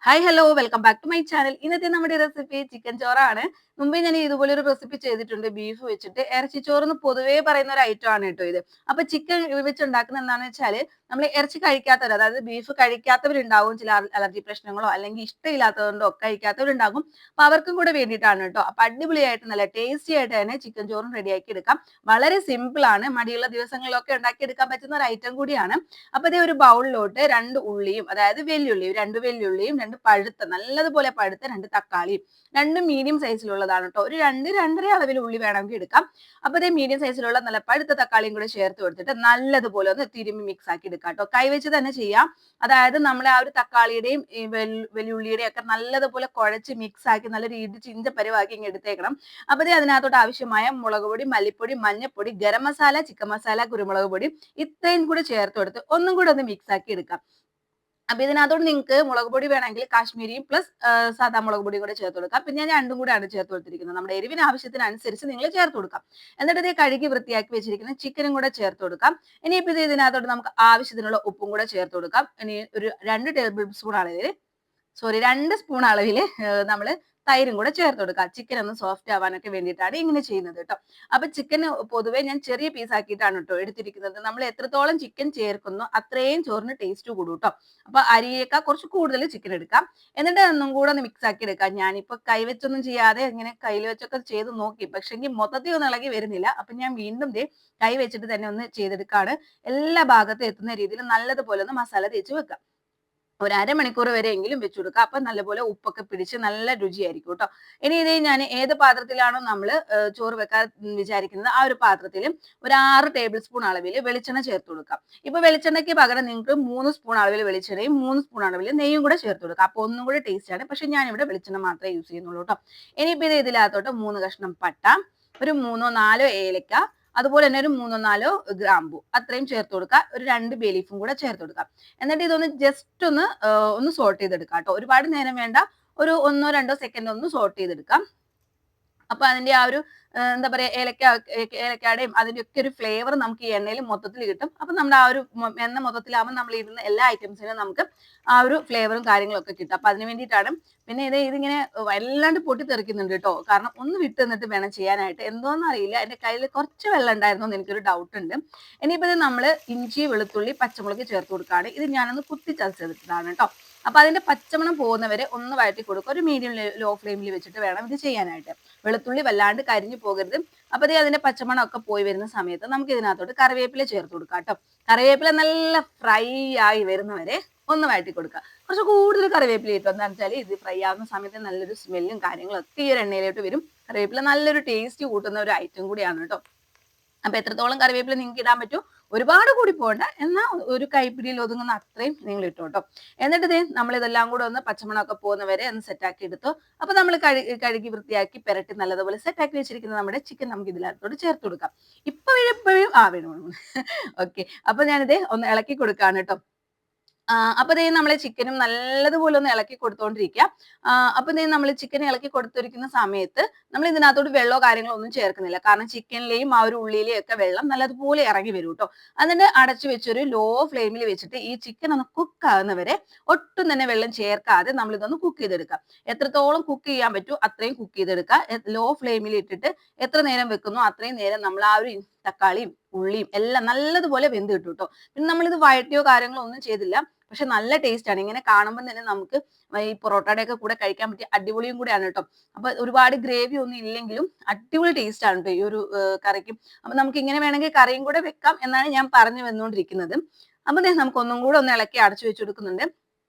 Hi hello welcome back to my channel. ഇന്നത്തെ നമ്മുടെ recipe chicken ചോറാണ്. മുമ്പേ ഞാൻ ഇതുപോലെ ഒരു റെസിപ്പി ചെയ്തിട്ടുണ്ട് ബീഫ് വെച്ചിട്ട്. ഇറച്ചിച്ചോറ് എന്ന് പൊതുവേ പറയുന്ന ഒരു ഐറ്റം ആണ് കേട്ടോ ഇത്. അപ്പൊ ചിക്കൻ വെച്ച് ഉണ്ടാക്കുന്നത് എന്താണെന്ന് വെച്ചാല് നമ്മൾ ഇറച്ചി കഴിക്കാത്തവർ, അതായത് ബീഫ് കഴിക്കാത്തവരുണ്ടാവും, ചില അലർജി പ്രശ്നങ്ങളോ അല്ലെങ്കിൽ ഇഷ്ടമില്ലാത്തതുകൊണ്ടോ കഴിക്കാത്തവരുണ്ടാകും. അപ്പൊ അവർക്കും കൂടെ വേണ്ടിയിട്ടാണ് കേട്ടോ. അപ്പൊ അടിപൊളിയായിട്ട് നല്ല ടേസ്റ്റി ആയിട്ട് തന്നെ ചിക്കൻ ചോറും റെഡിയാക്കി എടുക്കാം. വളരെ സിമ്പിൾ ആണ്, മടിയുള്ള ദിവസങ്ങളിലൊക്കെ ഉണ്ടാക്കി എടുക്കാൻ പറ്റുന്ന ഒരു ഐറ്റം കൂടിയാണ്. അപ്പൊ ഇതേ ഒരു ബൗളിലോട്ട് 2 ഉള്ളിയും, അതായത് വെല്ലുള്ളിയും, 2 വെല്ലുള്ളിയും, 2 നല്ലതുപോലെ പഴുത്ത 2 തക്കാളിയും, 2 മീഡിയം സൈസിലുള്ളതാണ് കേട്ടോ. ഒരു 2-2.5 അളവിൽ ഉള്ളി വേണമെങ്കിൽ എടുക്കാം. അപ്പൊ ഇതേ മീഡിയം സൈസിലുള്ള നല്ല പഴുത്ത തക്കാളിയും കൂടെ ചേർത്ത് കൊടുത്തിട്ട് നല്ലതുപോലെ ഒന്ന് തിരുമ്മി മിക്സ് ആക്കി എടുക്കാം കേട്ടോ. കൈവച്ച് തന്നെ ചെയ്യാം. അതായത് നമ്മൾ ആ ഒരു തക്കാളിയുടെയും ഈ വെല്ലുള്ളിയുടെയും ഒക്കെ നല്ലതുപോലെ കുഴച്ച് മിക്സ് ആക്കി നല്ല രീതിയിൽ ചിഞ്ച പരുവാക്കി ഇങ്ങ് എടുത്തേക്കണം. അപ്പൊ ദേ അതിനകത്തോട്ട് ആവശ്യമായ മുളക് പൊടി, മല്ലിപ്പൊടി, മഞ്ഞപ്പൊടി, ഗരം മസാല, ചിക്കൻ മസാല, കുരുമുളക് പൊടി ഇത്രയും കൂടെ ചേർത്ത് കൊടുത്ത് ഒന്നും കൂടെ ഒന്ന് മിക്സ് ആക്കി എടുക്കാം. അപ്പൊ ഇതിനകത്തോട്ട് നിങ്ങൾക്ക് മുളക് പൊടി വേണമെങ്കിൽ കാശ്മീരിയും പ്ലസ് സാധാ മുളക് പൊടിയും കൂടെ ചേർത്ത് കൊടുക്കാം. പിന്നെ ഞാൻ രണ്ടും കൂടെയാണ് ചേർത്ത് കൊടുത്തിരിക്കുന്നത്. നമ്മുടെ എരിവിന് ആവശ്യത്തിനനുസരിച്ച് നിങ്ങൾ ചേർത്ത് കൊടുക്കാം. എന്നിട്ട് ഇത് കഴുകി വൃത്തിയാക്കി വെച്ചിരിക്കുന്ന ചിക്കനും കൂടെ ചേർത്ത് കൊടുക്കാം. ഇനിയിപ്പോ ഇത് ഇതിനകത്തോട്ട് നമുക്ക് ആവശ്യത്തിനുള്ള ഉപ്പും കൂടെ ചേർത്ത് കൊടുക്കാം. ഇനി ഒരു 2 സ്പൂൺ അളവിൽ നമ്മൾ തൈരും കൂടെ ചേർത്ത് കൊടുക്കുക. ചിക്കൻ ഒന്ന് സോഫ്റ്റ് ആവാനൊക്കെ വേണ്ടിയിട്ടാണ് ഇങ്ങനെ ചെയ്യുന്നത് കേട്ടോ. അപ്പൊ ചിക്കൻ പൊതുവേ ഞാൻ ചെറിയ പീസ് ആക്കിയിട്ടാണ് കേട്ടോ എടുത്തിരിക്കുന്നത്. നമ്മൾ എത്രത്തോളം ചിക്കൻ ചേർക്കുന്നു അത്രയും ചോറിന് ടേസ്റ്റ് കൂടും കേട്ടോ. അപ്പൊ അരിയേക്കാൾ കുറച്ച് കൂടുതൽ ചിക്കൻ എടുക്കാം. എന്നിട്ട് ഒന്നും കൂടെ ഒന്ന് മിക്സ് ആക്കി എടുക്കാം. ഞാനിപ്പോ കൈവച്ചൊന്നും ചെയ്യാതെ ഇങ്ങനെ കയ്യിൽ വെച്ചൊക്കെ ചെയ്ത് നോക്കി, പക്ഷെങ്കിൽ മൊത്തത്തിൽ ഒന്നും ഇളകി വരുന്നില്ല. അപ്പൊ ഞാൻ വീണ്ടും കൈ വെച്ചിട്ട് തന്നെ ഒന്ന് ചെയ്തെടുക്കാണ്. എല്ലാ ഭാഗത്തും എത്തുന്ന രീതിയിൽ നല്ലതുപോലെ ഒന്ന് മസാല തേച്ച് വെക്കാം. ഒരു അരമണിക്കൂർ വരെയെങ്കിലും വെച്ച് കൊടുക്കുക. അപ്പൊ നല്ലപോലെ ഉപ്പൊക്കെ പിടിച്ച് നല്ല രുചിയായിരിക്കും കേട്ടോ. ഇനി ഇത് ഞാൻ ഏത് പാത്രത്തിലാണോ നമ്മൾ ചോറ് വെക്കാൻ വിചാരിക്കുന്നത് ആ ഒരു പാത്രത്തിൽ ഒരു 6 ടേബിൾ സ്പൂൺ അളവിൽ വെളിച്ചെണ്ണ ചേർത്ത് കൊടുക്കാം. ഇപ്പൊ വെളിച്ചെണ്ണയ്ക്ക് പകരം നിങ്ങൾക്ക് 3 സ്പൂൺ അളവിൽ വെളിച്ചെണ്ണയും 3 സ്പൂൺ അളവിൽ നെയ്യും കൂടെ ചേർത്ത് കൊടുക്കാം. അപ്പൊ ഒന്നും കൂടെ ടേസ്റ്റ് ആണ്. പക്ഷെ ഞാൻ ഇവിടെ വെളിച്ചെണ്ണ മാത്രമേ യൂസ് ചെയ്യുന്നുള്ളൂ കേട്ടോ. ഇനിയിപ്പോ ഇത് ഇതിനകത്തോട്ട് 3 കഷ്ണം പട്ട, ഒരു 3-4 ഏലക്ക, അതുപോലെ തന്നെ ഒരു 3-4 ഗ്രാമ്പു അത്രയും ചേർത്ത് കൊടുക്കുക. ഒരു 2 ബേ ലീഫും കൂടെ ചേർത്ത് കൊടുക്കുക. എന്നിട്ട് ഇതൊന്ന് ജസ്റ്റ് ഒന്ന് സോട്ട് ചെയ്തെടുക്കാം കേട്ടോ. ഒരുപാട് നേരം വേണ്ട, ഒരു 1-2 സെക്കൻഡ് ഒന്ന് സോട്ട് ചെയ്തെടുക്കാം. അപ്പൊ അതിന്റെ ആ ഒരു എന്താ പറയാ ഏലക്കാടയും അതിന്റെ ഒക്കെ ഒരു ഫ്ലേവർ നമുക്ക് ഈ എണ്ണയിൽ മൊത്തത്തിൽ കിട്ടും. അപ്പൊ നമ്മുടെ ആ ഒരു എണ്ണ മൊത്തത്തിലാവുമ്പോൾ നമ്മൾ ഇടുന്ന എല്ലാ ഐറ്റംസിനും നമുക്ക് ആ ഒരു ഫ്ലേവറും കാര്യങ്ങളും ഒക്കെ കിട്ടും. അപ്പൊ അതിന് വേണ്ടിയിട്ടാണ്. പിന്നെ ഇതിങ്ങനെ വല്ലാണ്ട് പൊട്ടിത്തെറിക്കുന്നുണ്ട് കേട്ടോ. കാരണം ഒന്ന് വിട്ട് നിന്നിട്ട് വേണം ചെയ്യാനായിട്ട്. എന്തോന്ന് അറിയില്ല, എന്റെ കയ്യിൽ കുറച്ച് വെള്ളം ഉണ്ടായിരുന്നു എന്ന് എനിക്കൊരു ഡൗട്ട് ഉണ്ട്. ഇനിയിപ്പോ ഇത് നമ്മൾ ഇഞ്ചി, വെളുത്തുള്ളി, പച്ചമുളക് ചേർത്ത് കൊടുക്കുകയാണ്. ഇത് ഞാനൊന്ന് കുത്തി ചതച്ചെടുത്തതാണ് കേട്ടോ. അപ്പൊ അതിന്റെ പച്ചമണം പോകുന്നവരെ ഒന്ന് വഴറ്റി കൊടുക്കുക. ഒരു മീഡിയം ലോ ഫ്ലെയിമിൽ വെച്ചിട്ട് വേണം ഇത് ചെയ്യാനായിട്ട്. വെളുത്തുള്ളി വല്ലാണ്ട് കരിഞ്ഞു പോകരുത്. അപ്പൊ അതിന്റെ പച്ചമണം ഒക്കെ പോയി വരുന്ന സമയത്ത് നമുക്ക് ഇതിനകത്തോട്ട് കറിവേപ്പില ചേർത്ത് കൊടുക്കാം കേട്ടോ. കറിവേപ്പില നല്ല ഫ്രൈ ആയി വരുന്നവരെ ഒന്ന് വഴറ്റി കൊടുക്കുക. കുറച്ച് കൂടുതൽ കറിവേപ്പില ഇട്ടോ. എന്താണെന്ന് വെച്ചാൽ ഇത് ഫ്രൈ ആവുന്ന സമയത്ത് നല്ലൊരു സ്മെല്ലും കാര്യങ്ങളും ഒക്കെ ഈ ഒരു എണ്ണയിലോട്ട് വരും. കറിവേപ്പില നല്ലൊരു ടേസ്റ്റ് കൂട്ടുന്ന ഒരു ഐറ്റം കൂടിയാണ് കേട്ടോ. അപ്പൊ എത്രത്തോളം കറിവേപ്പില നിങ്ങൾക്ക് ഇടാൻ പറ്റും, ഒരുപാട് കൂടി പോകണ്ട, എന്നാൽ ഒരു കൈപ്പിടിയിൽ ഒതുങ്ങുന്ന അത്രയും നിങ്ങൾ ഇട്ടോ കേട്ടോ. എന്നിട്ട് നമ്മൾ ഇതെല്ലാം കൂടെ ഒന്ന് പച്ചമണമൊക്കെ പോകുന്നവരെ ഒന്ന് സെറ്റാക്കി എടുത്തു. അപ്പൊ നമ്മൾ കഴുകി വൃത്തിയാക്കി പെരട്ടി നല്ലതുപോലെ സെറ്റാക്കി വെച്ചിരിക്കുന്ന നമ്മുടെ ചിക്കൻ നമുക്ക് ഇതിനകത്തോട് ചേർത്ത് കൊടുക്കാം. ഇപ്പൊ വീഴുമ്പോഴും വേണം. ഓക്കെ, അപ്പൊ ഞാനിത് ഒന്ന് ഇളക്കി കൊടുക്കാണ് കേട്ടോ. അപ്പൊ നമ്മള് ചിക്കനും നല്ലതുപോലെ ഒന്ന് ഇളക്കി കൊടുത്തോണ്ടിരിക്കുക. അപ്പൊ നമ്മൾ ചിക്കൻ ഇളക്കി കൊടുത്തിരിക്കുന്ന സമയത്ത് നമ്മൾ ഇതിനകത്തോട്ട് വെള്ളമോ കാര്യങ്ങളോ ഒന്നും ചേർക്കുന്നില്ല. കാരണം ചിക്കനിലെയും ആ ഒരു ഉള്ളിയിലെയും ഒക്കെ വെള്ളം നല്ലതുപോലെ ഇറങ്ങി വരും കേട്ടോ. എന്നിട്ട് അടച്ചു വെച്ചൊരു ലോ ഫ്ലെയിമിൽ വെച്ചിട്ട് ഈ ചിക്കൻ ഒന്ന് കുക്ക് ആകുന്നവരെ ഒട്ടും തന്നെ വെള്ളം ചേർക്കാതെ നമ്മൾ ഇതൊന്ന് കുക്ക് ചെയ്തെടുക്കാം. എത്രത്തോളം കുക്ക് ചെയ്യാൻ പറ്റും അത്രയും കുക്ക് ചെയ്തെടുക്കുക. ലോ ഫ്ലെയിമിൽ ഇട്ടിട്ട് എത്ര നേരം വെക്കുന്നു അത്രയും നേരം നമ്മൾ ആ ഒരു തക്കാളിയും ഉള്ളിയും എല്ലാം നല്ലതുപോലെ വെന്ത് കിട്ടും കേട്ടോ. പിന്നെ നമ്മളിത് വഴറ്റിയോ കാര്യങ്ങളോ ഒന്നും ചെയ്തില്ല. പക്ഷെ നല്ല ടേസ്റ്റ് ആണ്. ഇങ്ങനെ കാണുമ്പോൾ തന്നെ നമുക്ക് ഈ പൊറോട്ടയുടെ ഒക്കെ കൂടെ കഴിക്കാൻ പറ്റിയ അടിപൊളിയും കൂടെയാണ് കേട്ടോ. അപ്പൊ ഒരുപാട് ഗ്രേവി ഒന്നും ഇല്ലെങ്കിലും അടിപൊളി ടേസ്റ്റ് ആണ് കേട്ടോ ഈ ഒരു കറിക്കും. അപ്പൊ നമുക്ക് ഇങ്ങനെ വേണമെങ്കിൽ കറിയും കൂടെ വെക്കാം എന്നാണ് ഞാൻ പറഞ്ഞു വന്നുകൊണ്ടിരിക്കുന്നത്. അപ്പൊ നമുക്ക് ഒന്നും കൂടെ ഒന്ന് ഇളക്കി അടച്ചു വെച്ച് കൊടുക്കുന്നുണ്ട്.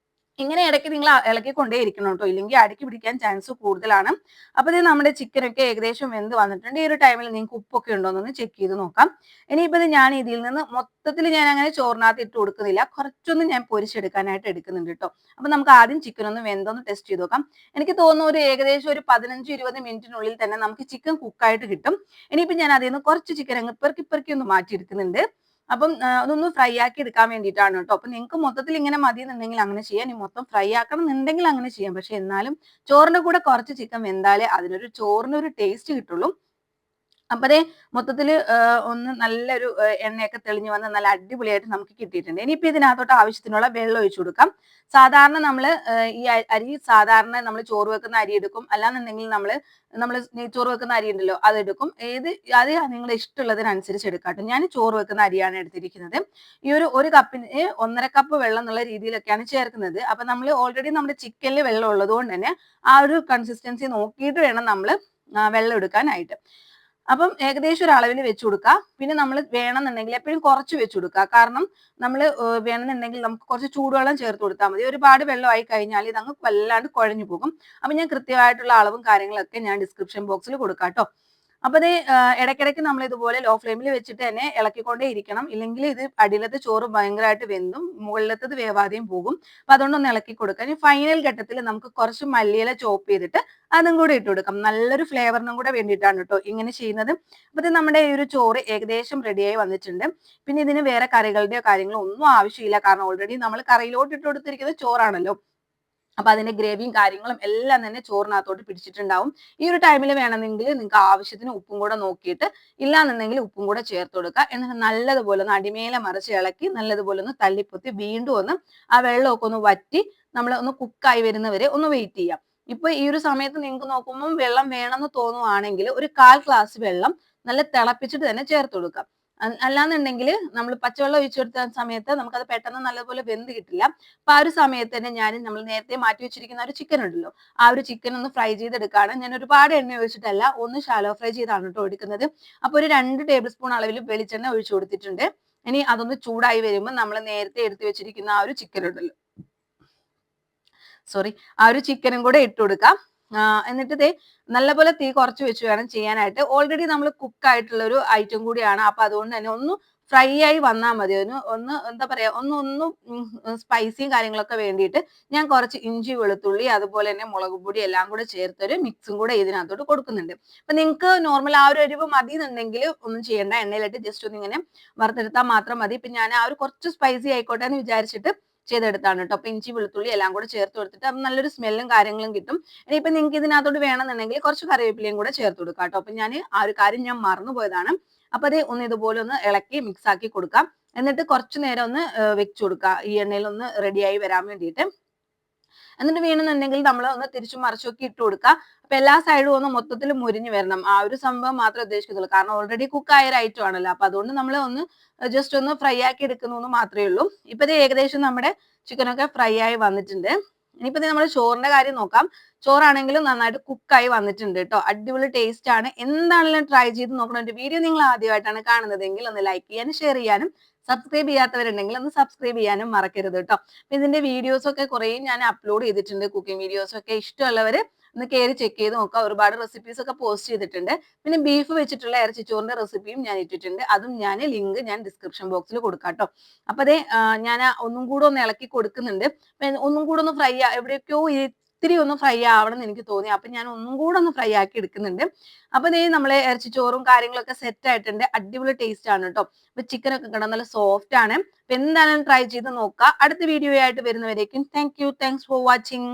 ഇങ്ങനെ ഇടയ്ക്ക് നിങ്ങൾ ഇളക്കിക്കൊണ്ടേ ഇരിക്കണം കേട്ടോ. ഇല്ലെങ്കിൽ അടുക്കി പിടിക്കാൻ ചാൻസ് കൂടുതലാണ്. അപ്പൊ നമ്മുടെ ചിക്കനൊക്കെ ഏകദേശം വെന്ത് വന്നിട്ടുണ്ട്. ഈ ഒരു ടൈമിൽ നിങ്ങൾക്ക് ഉപ്പൊക്കെ ഉണ്ടോ എന്നൊന്ന് ചെക്ക് ചെയ്ത് നോക്കാം. ഇനിയിപ്പോ ഞാൻ ഇതിൽ നിന്ന് മൊത്തത്തിൽ ഞാൻ അങ്ങനെ ചോറിനകത്ത് ഇട്ട് കൊടുക്കുന്നില്ല. കുറച്ചൊന്നും ഞാൻ പൊരിച്ചെടുക്കാനായിട്ട് എടുക്കുന്നുണ്ട് കേട്ടോ. അപ്പൊ നമുക്ക് ആദ്യം ചിക്കൻ ഒന്ന് വെന്തോന്ന് ടെസ്റ്റ് ചെയ്ത് നോക്കാം. എനിക്ക് തോന്നുന്നു ഒരു ഏകദേശം ഒരു 15-20 മിനിറ്റിനുള്ളിൽ തന്നെ നമുക്ക് ചിക്കൻ കുക്കായിട്ട് കിട്ടും. ഇനിയിപ്പോ ഞാൻ അതിൽ നിന്ന് കുറച്ച് ചിക്കൻ അങ്ങ് പെറുക്കി ഒന്ന് മാറ്റിയെടുക്കുന്നുണ്ട്. അപ്പം അതൊന്ന് ഫ്രൈ ആക്കി എടുക്കാൻ വേണ്ടിയിട്ടാണ് കേട്ടോ. അപ്പൊ നിങ്ങൾക്ക് മൊത്തത്തിൽ ഇങ്ങനെ മതി എന്നുണ്ടെങ്കിൽ അങ്ങനെ ചെയ്യാം. ഇനി മൊത്തം ഫ്രൈ ആക്കണം എന്നുണ്ടെങ്കിൽ അങ്ങനെ ചെയ്യാം. പക്ഷെ എന്നാലും ചോറിന്റെ കൂടെ കുറച്ച് ചിക്കൻ വെന്താലേ അതിനൊരു ചോറിനൊരു ടേസ്റ്റ് കിട്ടുള്ളൂ. അപ്പൊ ദേ മൊത്തത്തില് ഒന്ന് നല്ലൊരു എണ്ണയൊക്കെ തെളിഞ്ഞു വന്ന് നല്ല അടിപൊളിയായിട്ട് നമുക്ക് കിട്ടിയിട്ടുണ്ട്. ഇനിയിപ്പോ ഇതിനകത്തോട്ട് ആവശ്യത്തിനുള്ള വെള്ളം ഒഴിച്ചു കൊടുക്കാം. സാധാരണ നമ്മള് ഈ അരി സാധാരണ നമ്മൾ ചോറ് വെക്കുന്ന അരി എടുക്കും. അല്ലാന്നുണ്ടെങ്കിൽ നമ്മള് ചോറ് വെക്കുന്ന അരി ഉണ്ടല്ലോ അതെടുക്കും. അത് നിങ്ങളുടെ ഇഷ്ടമുള്ളതിനനുസരിച്ച് എടുക്കാട്ടോ. ഞാൻ ചോറ് വെക്കുന്ന അരിയാണ് എടുത്തിരിക്കുന്നത്. ഈ ഒരു കപ്പിന് 1.5 കപ്പ് വെള്ളം എന്നുള്ള രീതിയിലൊക്കെയാണ് ചേർക്കുന്നത്. അപ്പൊ നമ്മൾ ഓൾറെഡി നമ്മുടെ ചിക്കനിൽ വെള്ളം ഉള്ളത് കൊണ്ട് തന്നെ ആ ഒരു കൺസിസ്റ്റൻസി നോക്കിയിട്ട് വേണം നമ്മൾ വെള്ളം എടുക്കാനായിട്ട്. അപ്പം ഏകദേശം ഒരു അളവിൽ വെച്ച് കൊടുക്കുക. പിന്നെ നമ്മൾ വേണമെന്നുണ്ടെങ്കിൽ എപ്പോഴും കുറച്ച് വെച്ച് കൊടുക്കുക. കാരണം നമ്മൾ വേണമെന്നുണ്ടെങ്കിൽ നമുക്ക് കുറച്ച് ചൂടുവെള്ളം ചേർത്ത് കൊടുത്താൽ മതി. ഒരുപാട് വെള്ളമായി കഴിഞ്ഞാൽ ഇതങ്ങ് വല്ലാണ്ട് കുഴഞ്ഞു പോകും. അപ്പൊ ഞാൻ കൃത്യമായിട്ടുള്ള അളവും കാര്യങ്ങളൊക്കെ ഞാൻ ഡിസ്ക്രിപ്ഷൻ ബോക്സിൽ കൊടുക്കാം ട്ടോ. അപ്പൊ ദേ ഇടയ്ക്കിടയ്ക്ക് നമ്മൾ ഇതുപോലെ ലോ ഫ്ലെയിമിൽ വെച്ചിട്ട് തന്നെ ഇളക്കിക്കൊണ്ടേ ഇരിക്കണം. ഇല്ലെങ്കിൽ ഇത് അടിയിലത്തെ ചോറ് ഭയങ്കരമായിട്ട് വെന്തും മുകളിലത്തത് വേവാതെയും പോകും. അപ്പൊ അതുകൊണ്ടൊന്ന് ഇളക്കി കൊടുക്കുക. ഇനി ഫൈനൽ ഘട്ടത്തിൽ നമുക്ക് കുറച്ച് മല്ലിയില ചോപ്പ് ചെയ്തിട്ട് അതും കൂടെ ഇട്ട് കൊടുക്കാം. നല്ലൊരു ഫ്ലേവറിനും കൂടെ വേണ്ടിയിട്ടാണ് കേട്ടോ ഇങ്ങനെ ചെയ്യുന്നത്. അപ്പൊ ഇത് നമ്മുടെ ഈ ഒരു ചോറ് ഏകദേശം റെഡിയായി വന്നിട്ടുണ്ട്. പിന്നെ ഇതിന് വേറെ കറികളുടെയോ കാര്യങ്ങളോ ഒന്നും ആവശ്യമില്ല. കാരണം ഓൾറെഡി നമ്മൾ കറിയിലോട്ട് ഇട്ട് കൊടുത്തിരിക്കുന്നത് ചോറാണല്ലോ. അപ്പൊ അതിന്റെ ഗ്രേവിയും കാര്യങ്ങളും എല്ലാം തന്നെ ചോറിനകത്തോട്ട് പിടിച്ചിട്ടുണ്ടാവും. ഈ ഒരു ടൈമിൽ വേണമെങ്കിൽ നിങ്ങൾക്ക് ആവശ്യത്തിന് ഉപ്പും കൂടെ നോക്കിയിട്ട് ഇല്ലാന്നുണ്ടെങ്കിൽ ഉപ്പും കൂടെ ചേർത്ത് കൊടുക്കുക. എന്നിട്ട് നല്ലതുപോലെ ഒന്ന് അടിമേലെ മറിച്ച് ഇളക്കി നല്ലതുപോലെ ഒന്ന് തല്ലിപ്പൊത്തി വീണ്ടും ഒന്ന് ആ വെള്ളമൊക്കെ ഒന്ന് വറ്റി നമ്മൾ ഒന്ന് കുക്കായി വരുന്നവരെ ഒന്ന് വെയിറ്റ് ചെയ്യാം. ഇപ്പൊ ഈ ഒരു സമയത്ത് നിങ്ങൾക്ക് നോക്കുമ്പോൾ വെള്ളം വേണമെന്ന് തോന്നുവാണെങ്കിൽ ഒരു 1/4 ഗ്ലാസ് വെള്ളം നല്ല തിളപ്പിച്ചിട്ട് തന്നെ ചേർത്ത് കൊടുക്കാം. അല്ലാന്നുണ്ടെങ്കിൽ നമ്മൾ പച്ചവെള്ളം ഒഴിച്ചു കൊടുത്ത സമയത്ത് നമുക്കത് പെട്ടെന്ന് നല്ലപോലെ വെന്ത് കിട്ടില്ല. അപ്പൊ ആ ഒരു സമയത്ത് തന്നെ നമ്മൾ നേരത്തെ മാറ്റി വെച്ചിരിക്കുന്ന ഒരു ചിക്കൻ ഉണ്ടല്ലോ, ആ ഒരു ചിക്കൻ ഒന്ന് ഫ്രൈ ചെയ്തെടുക്കുകയാണ്. ഞാൻ ഒരുപാട് എണ്ണ ഒഴിച്ചിട്ടല്ല, ഒന്ന് ഷാലോ ഫ്രൈ ചെയ്താണ് കേട്ടോ എടുക്കുന്നത്. അപ്പൊ ഒരു 2 ടേബിൾ സ്പൂൺ അളവിൽ വെളിച്ചെണ്ണ ഒഴിച്ചു കൊടുത്തിട്ടുണ്ട്. ഇനി അതൊന്ന് ചൂടായി വരുമ്പോൾ നമ്മൾ നേരത്തെ എടുത്തു വെച്ചിരിക്കുന്ന ആ ഒരു ചിക്കൻ ഉണ്ടല്ലോ, സോറി, ആ ഒരു ചിക്കനും കൂടെ ഇട്ട് കൊടുക്കാം. എന്നിട്ട് ദേ നല്ലപോലെ തീ കുറച്ച് വെച്ച് വേണം ചെയ്യാനായിട്ട്. ഓൾറെഡി നമ്മൾ കുക്ക് ആയിട്ടുള്ള ഒരു ഐറ്റം കൂടിയാണ്. അപ്പൊ അതുകൊണ്ട് തന്നെ ഒന്ന് ഫ്രൈ ആയി വന്നാൽ മതി. ഒന്ന് എന്താ പറയാ, ഒന്ന് സ്പൈസിയും കാര്യങ്ങളൊക്കെ വേണ്ടിയിട്ട് ഞാൻ കുറച്ച് ഇഞ്ചി വെളുത്തുള്ളി അതുപോലെ തന്നെ മുളക് പൊടി എല്ലാം കൂടെ ചേർത്തൊരു മിക്സും കൂടെ ഇതിനകത്തോട്ട് കൊടുക്കുന്നുണ്ട്. അപ്പൊ നിങ്ങൾക്ക് നോർമൽ ആ ഒരു എരിവ് മതി എന്നുണ്ടെങ്കിൽ ഒന്നും ചെയ്യേണ്ട, എണ്ണയിലിട്ട് ജസ്റ്റ് ഒന്ന് ഇങ്ങനെ വറുത്തെടുത്താൽ മാത്രം മതി. ഇപ്പൊ ഞാൻ ആ ഒരു കുറച്ച് സ്പൈസി ആയിക്കോട്ടെ എന്ന് വിചാരിച്ചിട്ട് ചെയ്തെടുത്താണ് കേട്ടോ. അപ്പൊ ഇഞ്ചി വെളുത്തുള്ളി എല്ലാം കൂടെ ചേർത്ത് കൊടുത്തിട്ട് അപ്പൊ നല്ലൊരു സ്മെല്ലും കാര്യങ്ങളും കിട്ടും. ഇനിയിപ്പൊ നിങ്ങൾക്ക് ഇതിനകത്തോട്ട് വേണമെന്നുണ്ടെങ്കിൽ കുറച്ച് കറിവേപ്പിലയും കൂടെ ചേർത്ത് കൊടുക്കാം കേട്ടോ. അപ്പൊ ഞാൻ ആ ഒരു കാര്യം ഞാൻ മറന്നുപോയതാണ്. അപ്പൊ അത് ഒന്ന് ഇതുപോലെ ഒന്ന് ഇളക്കി മിക്സ് ആക്കി കൊടുക്കാം. എന്നിട്ട് കുറച്ചു നേരം ഒന്ന് വെച്ചു കൊടുക്കുക ഈ എണ്ണയിൽ ഒന്ന് റെഡിയായി വരാൻ വേണ്ടിയിട്ട്. എന്നിട്ട് വേണമെന്നുണ്ടെങ്കിൽ നമ്മൾ ഒന്ന് തിരിച്ചും മറിച്ചൊക്കെ ഇട്ട് കൊടുക്കുക. അപ്പൊ എല്ലാ സൈഡും ഒന്ന് മൊത്തത്തിൽ മുരിഞ്ഞു വരണം. ആ ഒരു സംഭവം മാത്രമേ ഉദ്ദേശിക്കുന്നുള്ളൂ. കാരണം ഓൾറെഡി കുക്ക് ആയ ഒരു ഐറ്റം ആണല്ലോ. അപ്പൊ അതുകൊണ്ട് നമ്മൾ ഒന്ന് ജസ്റ്റ് ഒന്ന് ഫ്രൈ ആക്കി എടുക്കുന്നു മാത്രമേ ഉള്ളൂ. ഇപ്പൊ ഇത് ഏകദേശം നമ്മുടെ ചിക്കനൊക്കെ ഫ്രൈ ആയി വന്നിട്ടുണ്ട്. ഇനിയിപ്പോ നമ്മൾ ചോറിന്റെ കാര്യം നോക്കാം. ചോറാണെങ്കിലും നന്നായിട്ട് കുക്കായി വന്നിട്ടുണ്ട് കേട്ടോ. അടിപൊളി ടേസ്റ്റ് ആണ്. എന്താണെങ്കിലും ട്രൈ ചെയ്ത് നോക്കണം. എന്റെ വീഡിയോ നിങ്ങൾ ആദ്യമായിട്ടാണ് കാണുന്നതെങ്കിൽ ഒന്ന് ലൈക്ക് ചെയ്യാനും ഷെയർ ചെയ്യാനും സബ്സ്ക്രൈബ് ചെയ്യാത്തവരുണ്ടെങ്കിൽ ഒന്ന് സബ്സ്ക്രൈബ് ചെയ്യാനും മറക്കരുത് കേട്ടോ. ഇതിന്റെ വീഡിയോസ് ഒക്കെ കുറെ ഞാൻ അപ്ലോഡ് ചെയ്തിട്ടുണ്ട്. കുക്കിംഗ് വീഡിയോസ് ഒക്കെ ഇഷ്ടമുള്ളവര് ഒന്ന് കയറി ചെക്ക് ചെയ്ത് നോക്കാം. ഒരുപാട് റെസിപ്പീസ് ഒക്കെ പോസ്റ്റ് ചെയ്തിട്ടുണ്ട്. പിന്നെ ബീഫ് വെച്ചിട്ടുള്ള ഇറച്ചിച്ചോറിന്റെ റെസിപ്പിയും ഞാൻ ഇട്ടിട്ടുണ്ട്. അതും ലിങ്ക് ഞാൻ ഡിസ്ക്രിപ്ഷൻ ബോക്സിൽ കൊടുക്കാം കേട്ടോ. അപ്പൊ അതെ ഞാൻ ഒന്നും കൂടെ ഒന്ന് ഇളക്കി കൊടുക്കുന്നുണ്ട്. ഒന്നും കൂടെ ഒന്ന് ഫ്രൈ എവിടെയൊക്കെയോ ഇത്തിരി ഒന്ന് ഫ്രൈ ആവണം എന്ന് എനിക്ക് തോന്നി. അപ്പൊ ഞാൻ ഒന്നും കൂടെ ഒന്ന് ഫ്രൈ ആക്കി എടുക്കുന്നുണ്ട്. അപ്പൊ ദേ നമ്മളെ ഇറച്ചിച്ചോറും കാര്യങ്ങളൊക്കെ സെറ്റ് ആയിട്ടുണ്ട്. അടിപൊളി ടേസ്റ്റ് ആണ് കേട്ടോ. അപ്പൊ ചിക്കൻ ഒക്കെ കിടന്ന് നല്ല സോഫ്റ്റ് ആണ്. അപ്പൊ എന്തായാലും ട്രൈ ചെയ്ത് നോക്കുക. അടുത്ത വീഡിയോ ആയിട്ട് വരുന്നവരേക്കും thank you. Thanks for watching.